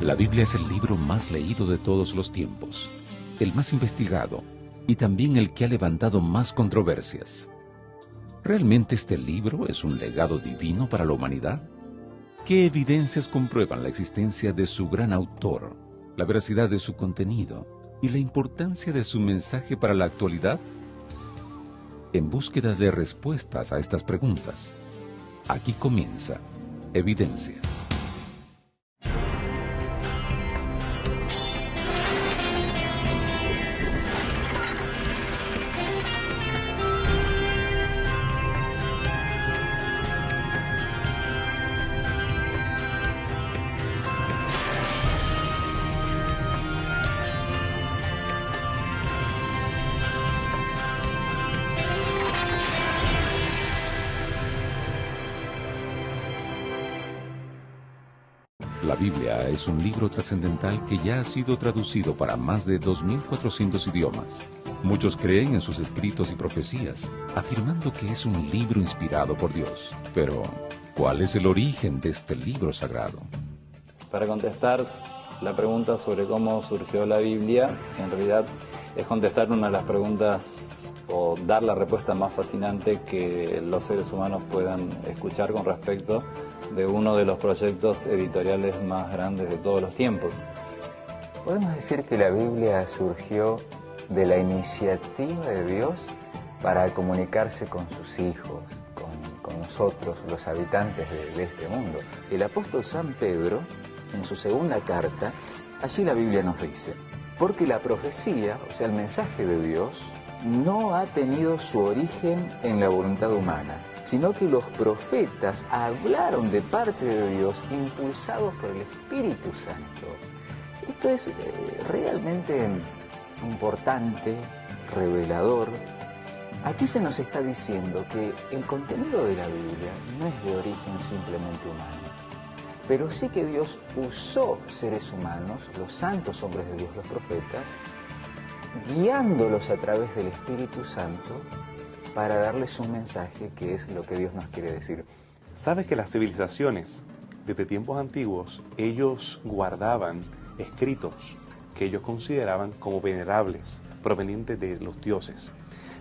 La Biblia es el libro más leído de todos los tiempos, el más investigado y también el que ha levantado más controversias. ¿Realmente este libro es un legado divino para la humanidad? ¿Qué evidencias comprueban la existencia de su gran autor, la veracidad de su contenido y la importancia de su mensaje para la actualidad? En búsqueda de respuestas a estas preguntas, aquí comienza Evidencias. La Biblia es un libro trascendental que ya ha sido traducido para más de 2.400 idiomas. Muchos creen en sus escritos y profecías, afirmando que es un libro inspirado por Dios. Pero, ¿cuál es el origen de este libro sagrado? Para contestar la pregunta sobre cómo surgió la Biblia, en realidad es contestar una de las preguntas o dar la respuesta más fascinante que los seres humanos puedan escuchar con respecto de uno de los proyectos editoriales más grandes de todos los tiempos. Podemos decir que la Biblia surgió de la iniciativa de Dios para comunicarse con sus hijos, con nosotros, los habitantes de este mundo. El apóstol San Pedro, en su segunda carta, allí la Biblia nos dice: porque la profecía, o sea, el mensaje de Dios, no ha tenido su origen en la voluntad humana, sino que los profetas hablaron de parte de Dios impulsados por el Espíritu Santo. Esto es realmente importante, revelador. Aquí se nos está diciendo que el contenido de la Biblia no es de origen simplemente humano, pero sí que Dios usó seres humanos, los santos hombres de Dios, los profetas, guiándolos a través del Espíritu Santo para darles un mensaje que es lo que Dios nos quiere decir. ¿Sabes que las civilizaciones desde tiempos antiguos, ellos guardaban escritos que ellos consideraban como venerables, provenientes de los dioses?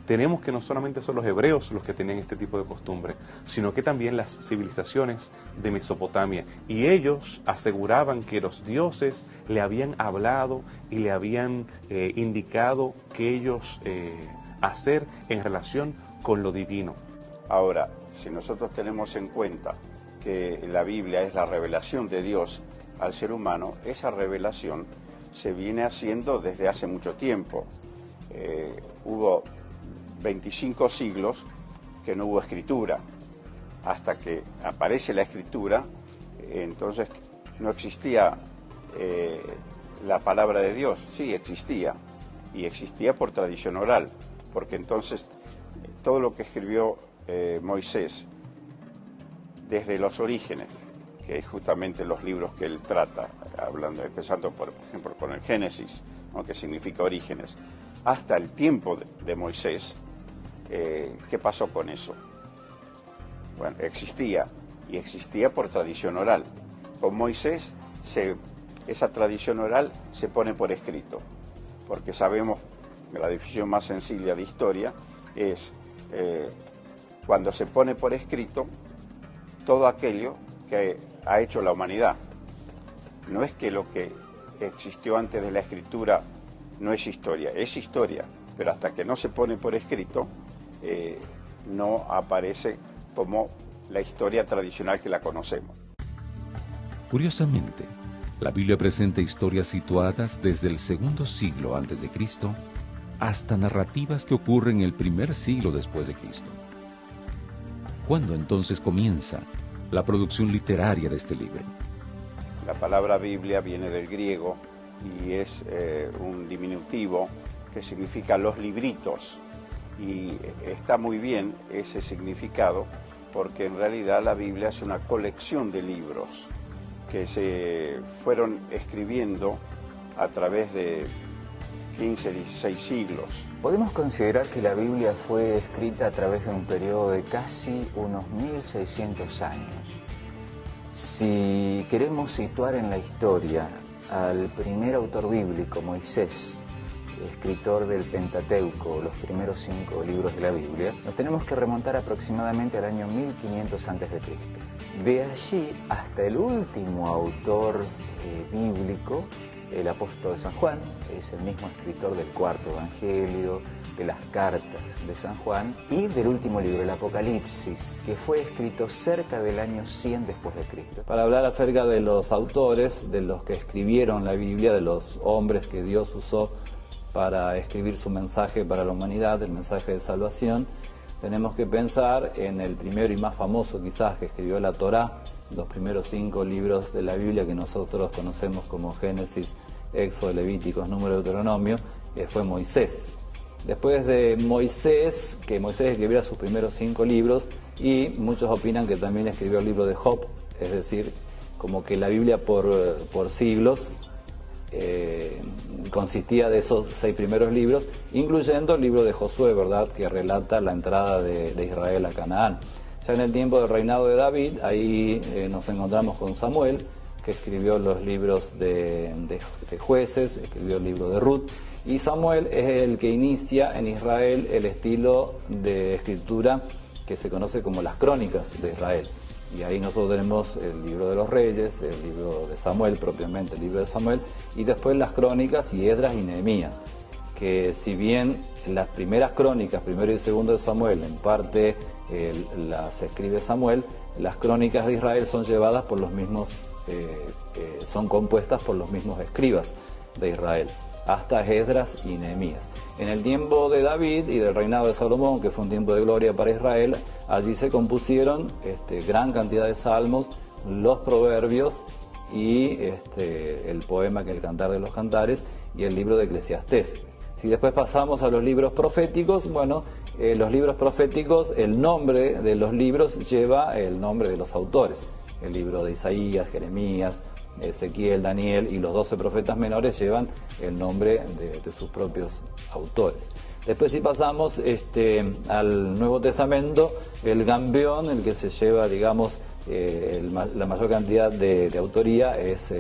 Tenemos que no solamente son los hebreos los que tenían este tipo de costumbre, sino que también las civilizaciones de Mesopotamia. Y ellos aseguraban que los dioses le habían hablado y le habían indicado que ellos hacer en relación con lo divino. Ahora, si nosotros tenemos en cuenta que la Biblia es la revelación de Dios al ser humano, esa revelación se viene haciendo desde hace mucho tiempo. Hubo 25 siglos que no hubo escritura. Hasta que aparece la escritura, entonces no existía la palabra de Dios. Sí, existía, y existía por tradición oral, porque entonces todo lo que escribió Moisés desde los orígenes, que es justamente los libros que él trata, hablando, empezando por ejemplo con el Génesis, ¿no?, que significa orígenes, hasta el tiempo de Moisés, ¿qué pasó con eso? Bueno, existía, y existía por tradición oral. Con Moisés esa tradición oral se pone por escrito, porque sabemos que la definición más sencilla de historia es cuando se pone por escrito todo aquello que ha hecho la humanidad. No es que lo que existió antes de la escritura no es historia, pero hasta que no se pone por escrito no aparece como la historia tradicional que la conocemos. Curiosamente, la Biblia presenta historias situadas desde el segundo siglo antes de Cristo hasta narrativas que ocurren en el primer siglo después de Cristo. ¿Cuándo entonces comienza la producción literaria de este libro? La palabra Biblia viene del griego y es un diminutivo que significa los libritos, y está muy bien ese significado porque en realidad la Biblia es una colección de libros que se fueron escribiendo a través de 15, 16 siglos. Podemos considerar que la Biblia fue escrita a través de un periodo de casi unos 1600 años. Si queremos situar en la historia al primer autor bíblico, Moisés, escritor del Pentateuco, los primeros 5 libros de la Biblia, nos tenemos que remontar aproximadamente al año 1500 a.C. De allí hasta el último autor bíblico, el apóstol San Juan, es el mismo escritor del cuarto evangelio, de las cartas de San Juan y del último libro, el Apocalipsis, que fue escrito cerca del año 100 después de Cristo. Para hablar acerca de los autores, de los que escribieron la Biblia, de los hombres que Dios usó para escribir su mensaje para la humanidad, el mensaje de salvación, tenemos que pensar en el primero y más famoso quizás que escribió la Torá, los primeros 5 libros de la Biblia que nosotros conocemos como Génesis, Éxodo, Levíticos, Número, Deuteronomio, fue Moisés. Después de Moisés, que Moisés escribiera sus primeros 5 libros, y muchos opinan que también escribió el libro de Job, es decir, como que la Biblia por siglos consistía de esos 6 primeros libros, incluyendo el libro de Josué, ¿verdad?, que relata la entrada de Israel a Canaán. Ya en el tiempo del reinado de David, ahí nos encontramos con Samuel, que escribió los libros de jueces, escribió el libro de Ruth, y Samuel es el que inicia en Israel el estilo de escritura que se conoce como las crónicas de Israel. Y ahí nosotros tenemos el libro de los reyes, el libro de Samuel, propiamente el libro de Samuel, y después las crónicas y Esdras y Nehemías, que si bien las primeras crónicas, primero y segundo de Samuel, en parte las escribe Samuel, las crónicas de Israel son llevadas por los mismos, son compuestas por los mismos escribas de Israel, hasta Esdras y Nehemías. En el tiempo de David y del reinado de Salomón, que fue un tiempo de gloria para Israel, allí se compusieron gran cantidad de salmos, los proverbios y el poema que es el Cantar de los Cantares y el libro de Eclesiastés. Si después pasamos a los libros proféticos, bueno, los libros proféticos, el nombre de los libros lleva el nombre de los autores. El libro de Isaías, Jeremías, Ezequiel, Daniel y los 12 profetas menores llevan el nombre de sus propios autores. Después si pasamos al Nuevo Testamento, el gambeón, el que se lleva, digamos, la mayor cantidad de autoría es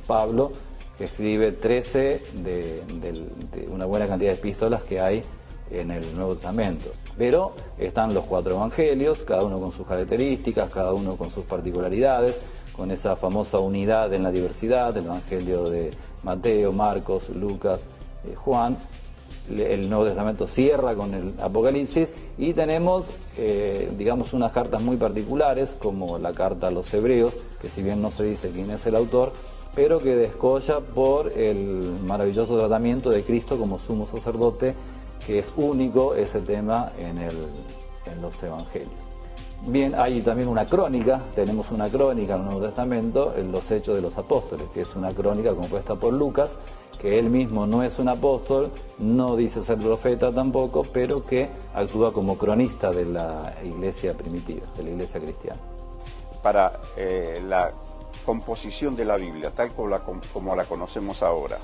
Pablo, que escribe 13 de una buena cantidad de epístolas que hay en el Nuevo Testamento. Pero están los 4 evangelios, cada uno con sus características, cada uno con sus particularidades, con esa famosa unidad en la diversidad, el Evangelio de Mateo, Marcos, Lucas, Juan. El Nuevo Testamento cierra con el Apocalipsis y tenemos, digamos, unas cartas muy particulares, como la carta a los Hebreos, que si bien no se dice quién es el autor, pero que descolla por el maravilloso tratamiento de Cristo como sumo sacerdote, que es único ese tema en los evangelios. Bien, hay también una crónica, tenemos una crónica en el Nuevo Testamento, en los Hechos de los Apóstoles, que es una crónica compuesta por Lucas, que él mismo no es un apóstol, no dice ser profeta tampoco, pero que actúa como cronista de la iglesia primitiva, de la iglesia cristiana. Para la composición de la Biblia, tal como la conocemos ahora,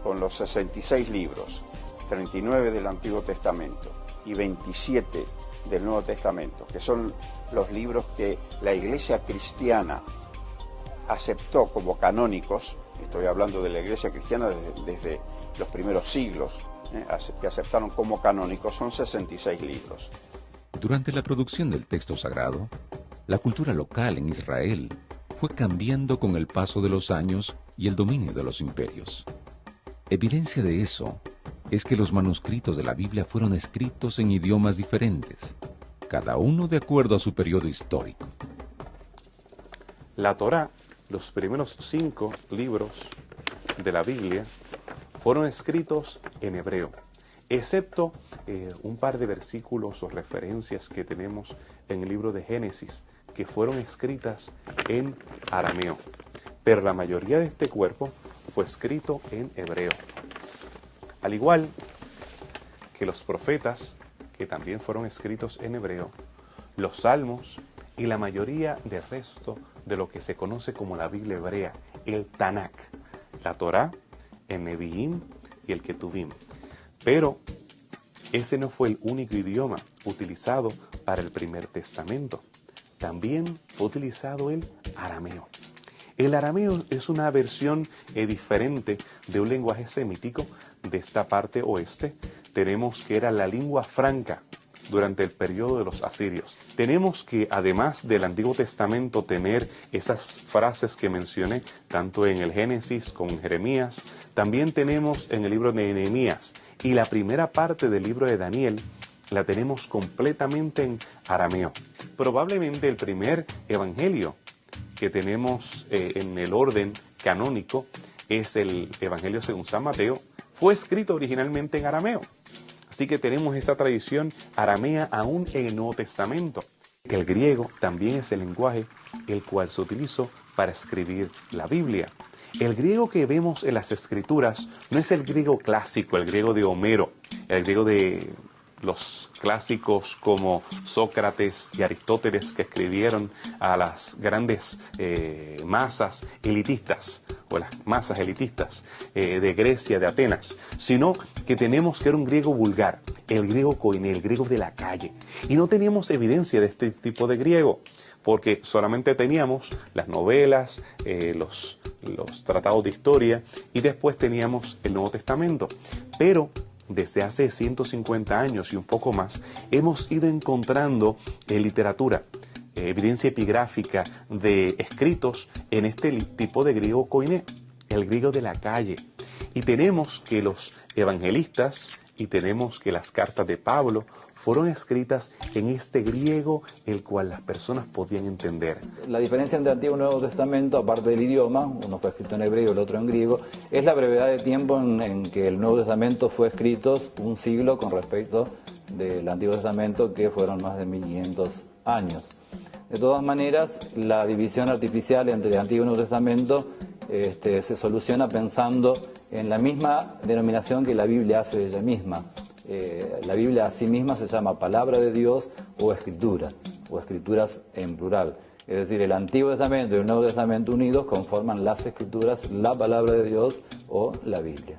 con los 66 libros, 39 del Antiguo Testamento y 27 del Nuevo Testamento, que son los libros que la iglesia cristiana aceptó como canónicos. Estoy hablando de la iglesia cristiana desde los primeros siglos, que aceptaron como canónicos, son 66 libros. Durante la producción del texto sagrado, la cultura local en Israel fue cambiando con el paso de los años y el dominio de los imperios. Evidencia de eso es que los manuscritos de la Biblia fueron escritos en idiomas diferentes, cada uno de acuerdo a su periodo histórico. La Torá, los primeros 5 libros de la Biblia, fueron escritos en hebreo, excepto un par de versículos o referencias que tenemos en el libro de Génesis, que fueron escritas en arameo. Pero la mayoría de este cuerpo fue escrito en hebreo. Al igual que los profetas, que también fueron escritos en hebreo, los salmos y la mayoría del resto de lo que se conoce como la Biblia hebrea, el Tanakh, la Torá, el Nevi'im y el Ketuvim. Pero ese no fue el único idioma utilizado para el primer testamento. También fue utilizado el arameo. El arameo es una versión diferente de un lenguaje semítico de esta parte oeste. Tenemos que era la lengua franca durante el periodo de los asirios. Tenemos que, además del Antiguo Testamento, tener esas frases que mencioné, tanto en el Génesis como en Jeremías. También tenemos en el libro de Nehemías, y la primera parte del libro de Daniel la tenemos completamente en arameo. Probablemente el primer evangelio que tenemos en el orden canónico es el Evangelio según San Mateo. Fue escrito originalmente en arameo. Así que tenemos esta tradición aramea aún en el Nuevo Testamento. El griego también es el lenguaje el cual se utilizó para escribir la Biblia. El griego que vemos en las Escrituras no es el griego clásico, el griego de Homero, el griego de los clásicos como Sócrates y Aristóteles, que escribieron a las grandes masas elitistas, o las masas elitistas de Grecia, de Atenas, sino que tenemos que era un griego vulgar, el griego koiné, el griego de la calle. Y no teníamos evidencia de este tipo de griego, porque solamente teníamos las novelas, los tratados de historia, y después teníamos el Nuevo Testamento. Pero desde hace 150 años y un poco más, hemos ido encontrando literatura, evidencia epigráfica de escritos en este tipo de griego koiné, el griego de la calle. Y tenemos que los evangelistas y tenemos que las cartas de Pablo fueron escritas en este griego el cual las personas podían entender. La diferencia entre Antiguo y Nuevo Testamento, aparte del idioma, uno fue escrito en hebreo y el otro en griego, es la brevedad de tiempo en que el Nuevo Testamento fue escrito, un siglo con respecto del Antiguo Testamento, que fueron más de 1500 años. De todas maneras, la división artificial entre Antiguo y Nuevo Testamento se soluciona pensando en la misma denominación que la Biblia hace de ella misma. La Biblia a sí misma se llama Palabra de Dios o Escritura, o Escrituras en plural. Es decir, el Antiguo Testamento y el Nuevo Testamento unidos conforman las Escrituras, la Palabra de Dios o la Biblia.